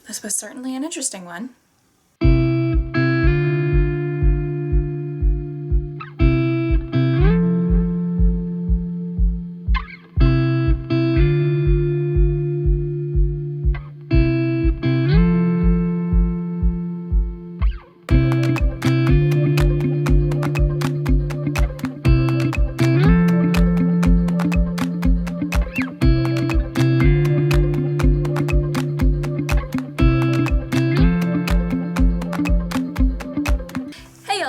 This was certainly an interesting one.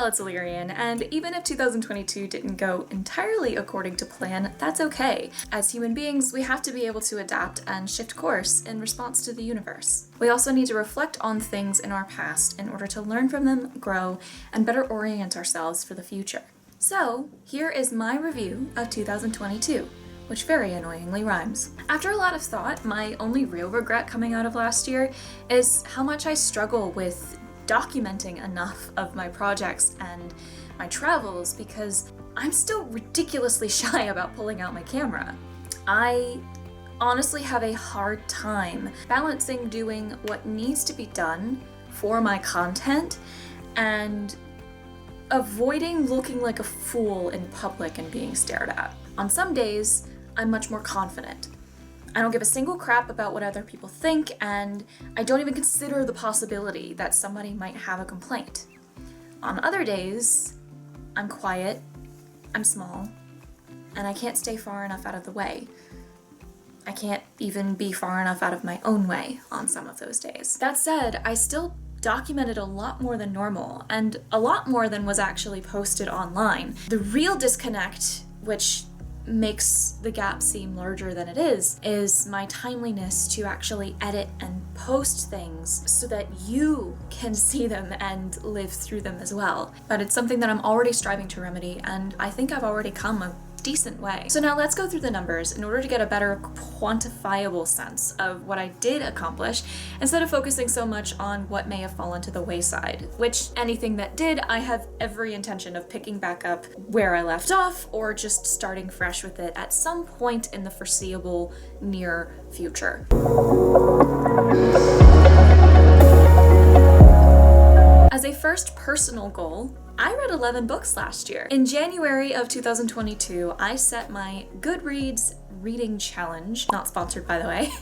It's Alirien, and even if 2022 didn't go entirely according to plan, that's okay. As human beings, we have to be able to adapt and shift course in response to the universe. We also need to reflect on things in our past in order to learn from them, grow, and better orient ourselves for the future. So, here is my review of 2022. Which very annoyingly rhymes. After a lot of thought, my only real regret coming out of last year is how much I struggle with documenting enough of my projects and my travels because I'm still ridiculously shy about pulling out my camera. I honestly have a hard time balancing doing what needs to be done for my content and avoiding looking like a fool in public and being stared at. On some days, I'm much more confident. I don't give a single crap about what other people think, and I don't even consider the possibility that somebody might have a complaint. On other days, I'm quiet, I'm small, and I can't stay far enough out of the way. I can't even be far enough out of my own way on some of those days. That said, I still documented a lot more than normal, and a lot more than was actually posted online. The real disconnect, which makes the gap seem larger than it is my timeliness to actually edit and post things so that you can see them and live through them as well. But it's something that I'm already striving to remedy, and I think I've already come a decent way. So now let's go through the numbers in order to get a better quantifiable sense of what I did accomplish instead of focusing so much on what may have fallen to the wayside, which anything that did, I have every intention of picking back up where I left off or just starting fresh with it at some point in the foreseeable near future. As a first personal goal, I read 11 books last year. In January of 2022, I set my Goodreads reading challenge, not sponsored by the way,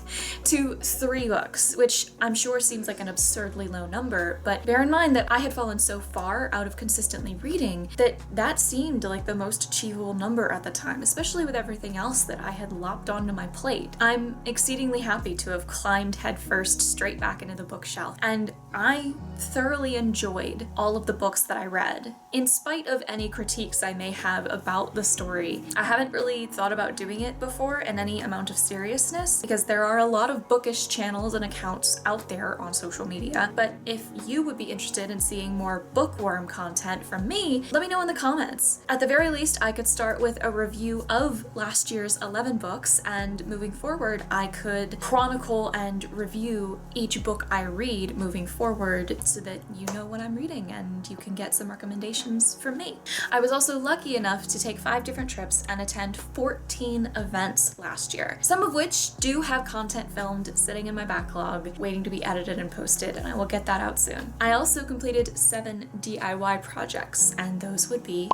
to 3 books, which I'm sure seems like an absurdly low number, but bear in mind that I had fallen so far out of consistently reading that seemed like the most achievable number at the time, especially with everything else that I had lopped onto my plate. I'm exceedingly happy to have climbed headfirst straight back into the bookshelf, and I thoroughly enjoyed all of the books that I read. In spite of any critiques I may have about the story, I haven't really thought about doing it before in any amount of seriousness because there are a lot of bookish channels and accounts out there on social media. But if you would be interested in seeing more bookworm content from me, let me know in the comments. At the very least, I could start with a review of last year's 11 books, and moving forward, I could chronicle and review each book I read moving forward so that you know what I'm reading and you can get some recommendations from me. I was also lucky enough to take 5 different trips and attend 14 events last year, some of which do have content filmed sitting in my backlog waiting to be edited and posted, and I will get that out soon. I also completed 7 DIY projects, and those would be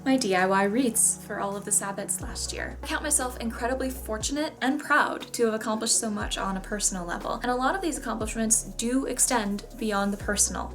my DIY wreaths for all of the Sabbats last year. I count myself incredibly fortunate and proud to have accomplished so much on a personal level, and a lot of these accomplishments do extend beyond the personal.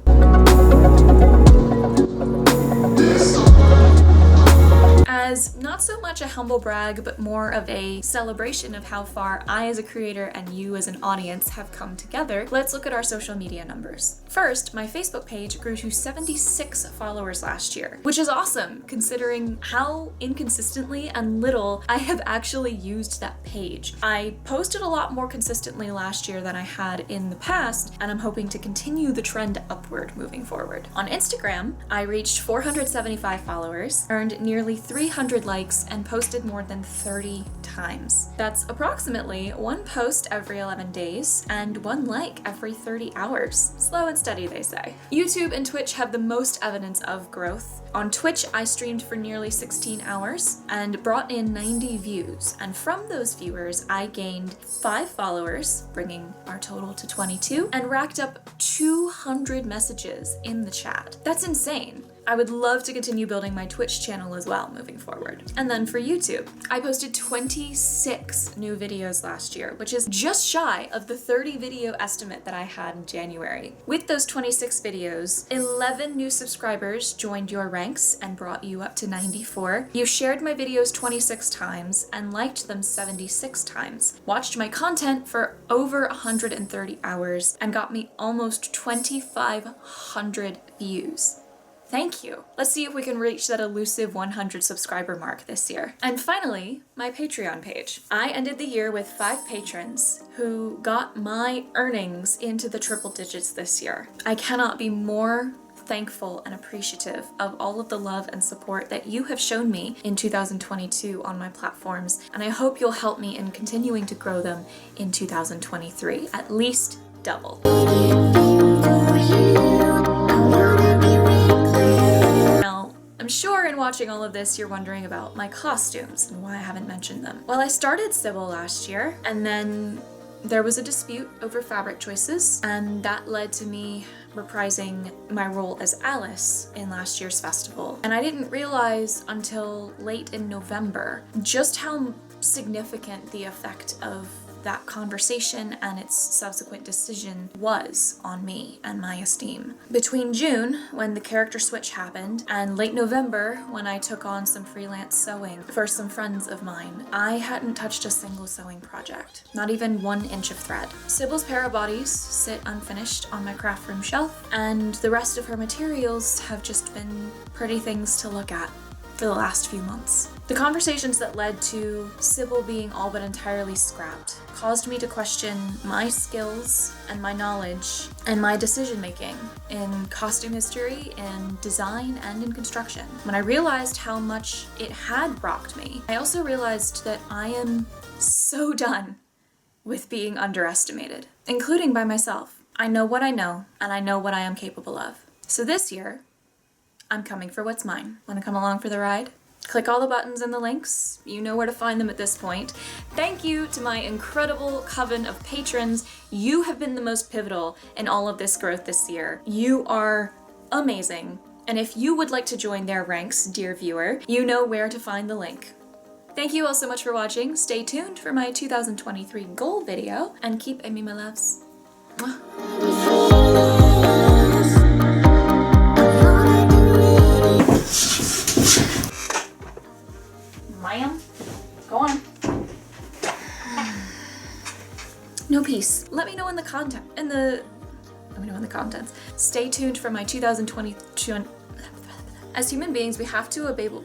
As not so much a humble brag, but more of a celebration of how far I as a creator and you as an audience have come together, let's look at our social media numbers. First, my Facebook page grew to 76 followers last year, which is awesome considering how inconsistently and little I have actually used that page. I posted a lot more consistently last year than I had in the past, and I'm hoping to continue the trend upward moving forward. On Instagram, I reached 475 followers, earned nearly 300 likes likes and posted more than 30 times. That's approximately 1 post every 11 days and 1 like every 30 hours. Slow and steady, they say. YouTube and Twitch have the most evidence of growth. On Twitch, I streamed for nearly 16 hours and brought in 90 views. And from those viewers, I gained 5 followers, bringing our total to 22, and racked up 200 messages in the chat. That's insane. I would love to continue building my Twitch channel as well moving forward. And then for YouTube, I posted 26 new videos last year, which is just shy of the 30 video estimate that I had in January. With those 26 videos, 11 new subscribers joined your ranks and brought you up to 94. You shared my videos 26 times and liked them 76 times, watched my content for over 130 hours, and got me almost 2,500 views. Thank you. Let's see if we can reach that elusive 100 subscriber mark this year. And finally, my Patreon page. I ended the year with 5 patrons who got my earnings into the triple digits this year. I cannot be more thankful and appreciative of all of the love and support that you have shown me in 2022 on my platforms, and I hope you'll help me in continuing to grow them in 2023, at least double. I'm sure in watching all of this, you're wondering about my costumes and why I haven't mentioned them. Well, I started Sybil last year, and then there was a dispute over fabric choices, and that led to me reprising my role as Alice in last year's festival. And I didn't realize until late in November just how significant the effect of that conversation and its subsequent decision was on me and my esteem. Between June, when the character switch happened, and late November, when I took on some freelance sewing for some friends of mine, I hadn't touched a single sewing project, not even 1 inch of thread. Sybil's pair of bodies sit unfinished on my craft room shelf, and the rest of her materials have just been pretty things to look at for the last few months. The conversations that led to Sybil being all but entirely scrapped caused me to question my skills and my knowledge and my decision making in costume history, in design, and in construction. When I realized how much it had rocked me, I also realized that I am so done with being underestimated, including by myself. I know what I know, and I know what I am capable of. So this year, I'm coming for what's mine. Want to come along for the ride? Click all the buttons and the links. You know where to find them at this point. Thank you to my incredible coven of patrons. You have been the most pivotal in all of this growth this year. You are amazing. And if you would like to join their ranks, dear viewer, you know where to find the link. Thank you all so much for watching. Stay tuned for my 2023 goal video, and keep aiming, my loves. Mwah. Ma'am, go on. No peace. Let me know in the contents. Stay tuned for my 2022. As human beings, we have to a Babel.